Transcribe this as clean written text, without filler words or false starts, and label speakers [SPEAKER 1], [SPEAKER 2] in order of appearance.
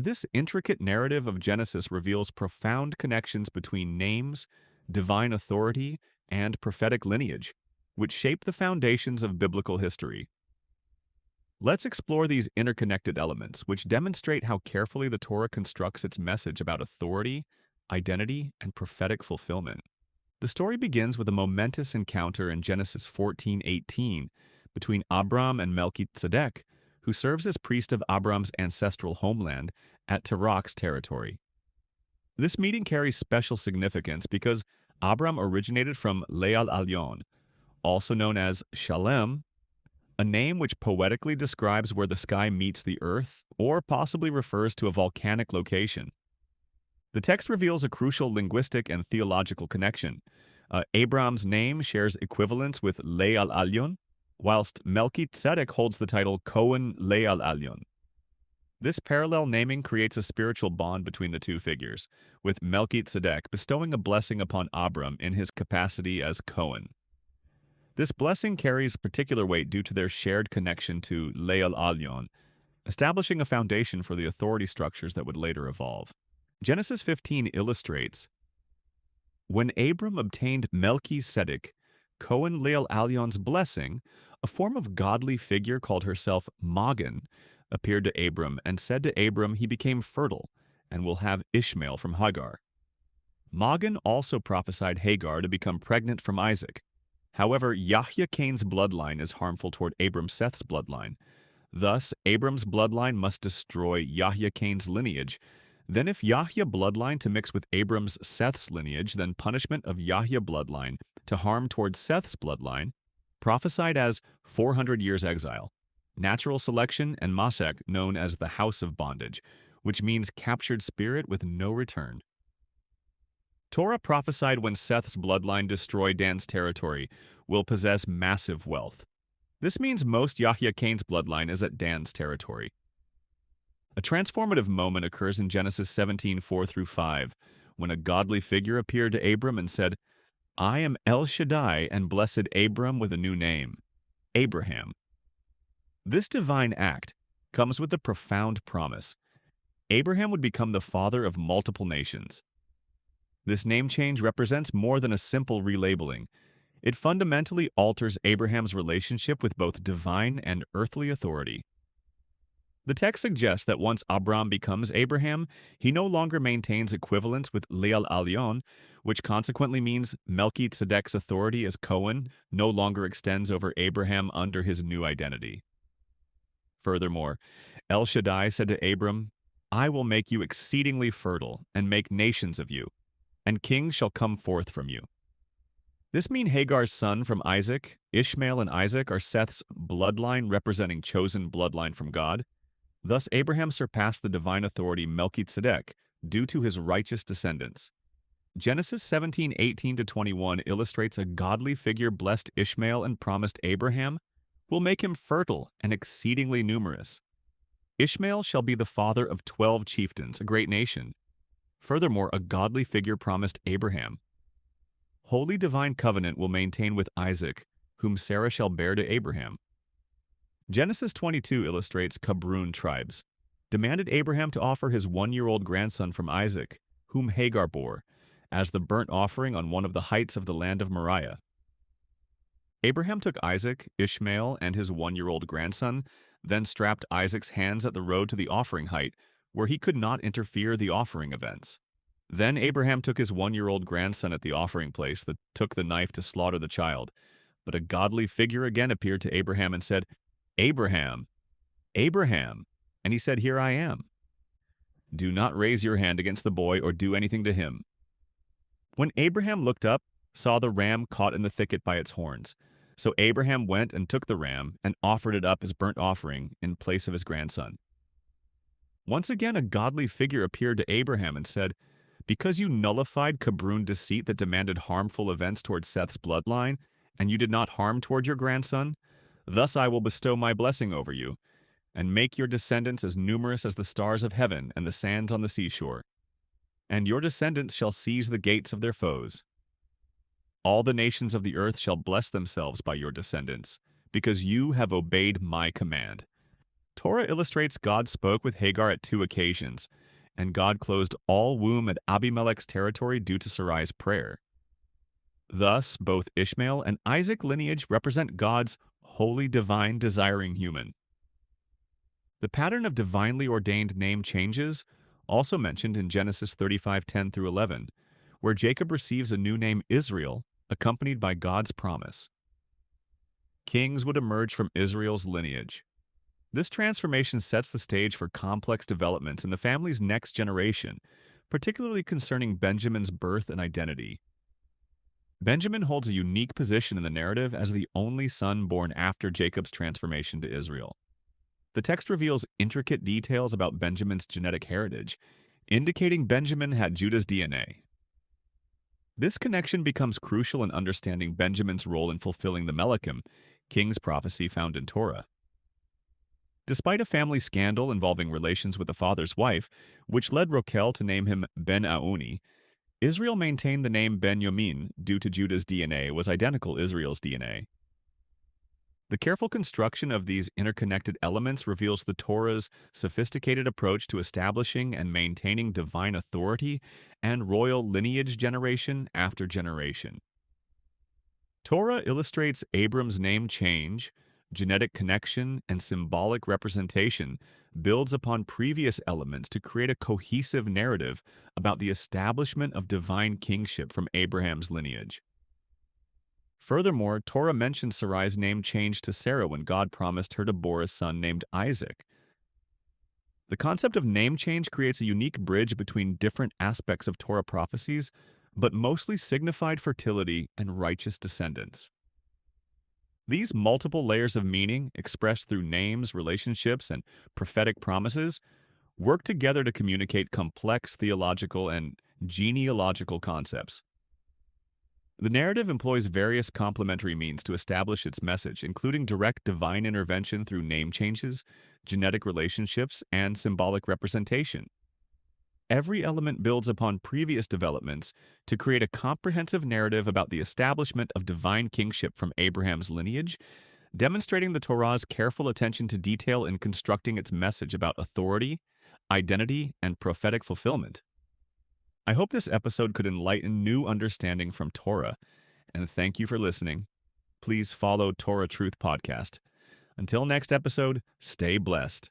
[SPEAKER 1] This intricate narrative of Genesis reveals profound connections between names, divine authority, and prophetic lineage, which shape the foundations of biblical history. Let's explore these interconnected elements, which demonstrate how carefully the Torah constructs its message about authority, identity, and prophetic fulfillment. The story begins with a momentous encounter in Genesis 14:18 between Abram and Melchi Tzedek, who serves as priest of Abram's ancestral homeland at Terach's territory. This meeting carries special significance because Abram originated from Leal Alyon, also known as Shalem, a name which poetically describes where the sky meets the earth or possibly refers to a volcanic location. The text reveals a crucial linguistic and theological connection. Abram's name shares equivalence with Leal Alyon, whilst Melchi Tzedek holds the title Cohen Leal Alyon. This parallel naming creates a spiritual bond between the two figures, with Melchi Tzedek bestowing a blessing upon Abram in his capacity as Cohen. This blessing carries particular weight due to their shared connection to Leal Alyon, establishing a foundation for the authority structures that would later evolve. Genesis 15 illustrates, when Abram obtained Melchizedek, Cohen Leal Alyon's blessing, a form of godly figure called herself Magan appeared to Abram and said to Abram he became fertile and will have Ishmael from Hagar. Magan also prophesied Hagar to become pregnant from Isaac. However, Yahya Cain's bloodline is harmful toward Abram Seth's bloodline. Thus, Abram's bloodline must destroy Yahya Cain's lineage. Then if Yahya bloodline to mix with Abram's Seth's lineage, then punishment of Yahya bloodline to harm towards Seth's bloodline, prophesied as 400 years exile, natural selection, and Masek known as the house of bondage, which means captured spirit with no return. Torah prophesied when Seth's bloodline destroy Dan's territory will possess massive wealth. This means most Yahya Cain's bloodline is at Dan's territory. A transformative moment occurs in Genesis 17:4-5, when a godly figure appeared to Abram and said, I am El Shaddai, and blessed Abram with a new name, Abraham. This divine act comes with a profound promise. Abraham would become the father of multiple nations. This name change represents more than a simple relabeling. It fundamentally alters Abraham's relationship with both divine and earthly authority. The text suggests that once Abram becomes Abraham, he no longer maintains equivalence with Leal Alyon, which consequently means Melchi Tzedek's authority as Cohen no longer extends over Abraham under his new identity. Furthermore, El Shaddai said to Abram, I will make you exceedingly fertile and make nations of you, and kings shall come forth from you. This means Hagar's son from Isaac, Ishmael and Isaac are Seth's bloodline representing chosen bloodline from God. Thus Abraham surpassed the divine authority Melchizedek due to his righteous descendants. Genesis 17:18-21 illustrates a godly figure blessed Ishmael and promised Abraham will make him fertile and exceedingly numerous. Ishmael shall be the father of 12 chieftains, a great nation. Furthermore, a godly figure promised Abraham, holy divine covenant will maintain with Isaac, whom Sarah shall bear to Abraham. Genesis 22 illustrates Cabrun tribes, demanded Abraham to offer his 1-year-old grandson from Isaac, whom Hagar bore, as the burnt offering on one of the heights of the land of Moriah. Abraham took Isaac, Ishmael, and his 1-year-old grandson, then strapped Isaac's hands at the road to the offering height, where he could not interfere the offering events. Then Abraham took his 1-year-old grandson at the offering place, took the knife to slaughter the child. But a godly figure again appeared to Abraham and said, Abraham, Abraham, and he said, Here I am. Do not raise your hand against the boy or do anything to him. When Abraham looked up, saw the ram caught in the thicket by its horns. So Abraham went and took the ram and offered it up as burnt offering in place of his grandson. Once again, a godly figure appeared to Abraham and said, Because you nullified Cabrun deceit that demanded harmful events toward Seth's bloodline, and you did not harm toward your grandson, thus I will bestow my blessing over you, and make your descendants as numerous as the stars of heaven and the sands on the seashore. And your descendants shall seize the gates of their foes. All the nations of the earth shall bless themselves by your descendants, because you have obeyed my command. Torah illustrates God spoke with Hagar at 2 occasions, and God closed all womb at Abimelech's territory due to Sarai's prayer. Thus, both Ishmael and Isaac lineage represent God's holy, divine, desiring human. The pattern of divinely ordained name changes, also mentioned in Genesis 35:10 through 11, where Jacob receives a new name Israel, accompanied by God's promise. Kings would emerge from Israel's lineage. This transformation sets the stage for complex developments in the family's next generation, particularly concerning Benjamin's birth and identity. Benjamin holds a unique position in the narrative as the only son born after Jacob's transformation to Israel. The text reveals intricate details about Benjamin's genetic heritage, indicating Benjamin had Judah's DNA. This connection becomes crucial in understanding Benjamin's role in fulfilling the Melchim, king's prophecy found in Torah. Despite a family scandal involving relations with the father's wife, which led Rochel to name him Ben-Auni, Israel maintained the name Ben-Yamin due to Judah's DNA was identical Israel's DNA. The careful construction of these interconnected elements reveals the Torah's sophisticated approach to establishing and maintaining divine authority and royal lineage generation after generation. Torah illustrates Abram's name change, genetic connection, and symbolic representation builds upon previous elements to create a cohesive narrative about the establishment of divine kingship from Abraham's lineage. Furthermore, Torah mentions Sarai's name change to Sarah when God promised her to bore a son named Isaac. The concept of name change creates a unique bridge between different aspects of Torah prophecies, but mostly signified fertility and righteous descendants. These multiple layers of meaning, expressed through names, relationships, and prophetic promises, work together to communicate complex theological and genealogical concepts. The narrative employs various complementary means to establish its message, including direct divine intervention through name changes, genetic relationships, and symbolic representation. Every element builds upon previous developments to create a comprehensive narrative about the establishment of divine kingship from Abraham's lineage, demonstrating the Torah's careful attention to detail in constructing its message about authority, identity, and prophetic fulfillment. I hope this episode could enlighten new understanding from Torah, and thank you for listening. Please follow Torah Truth Podcast. Until next episode, stay blessed.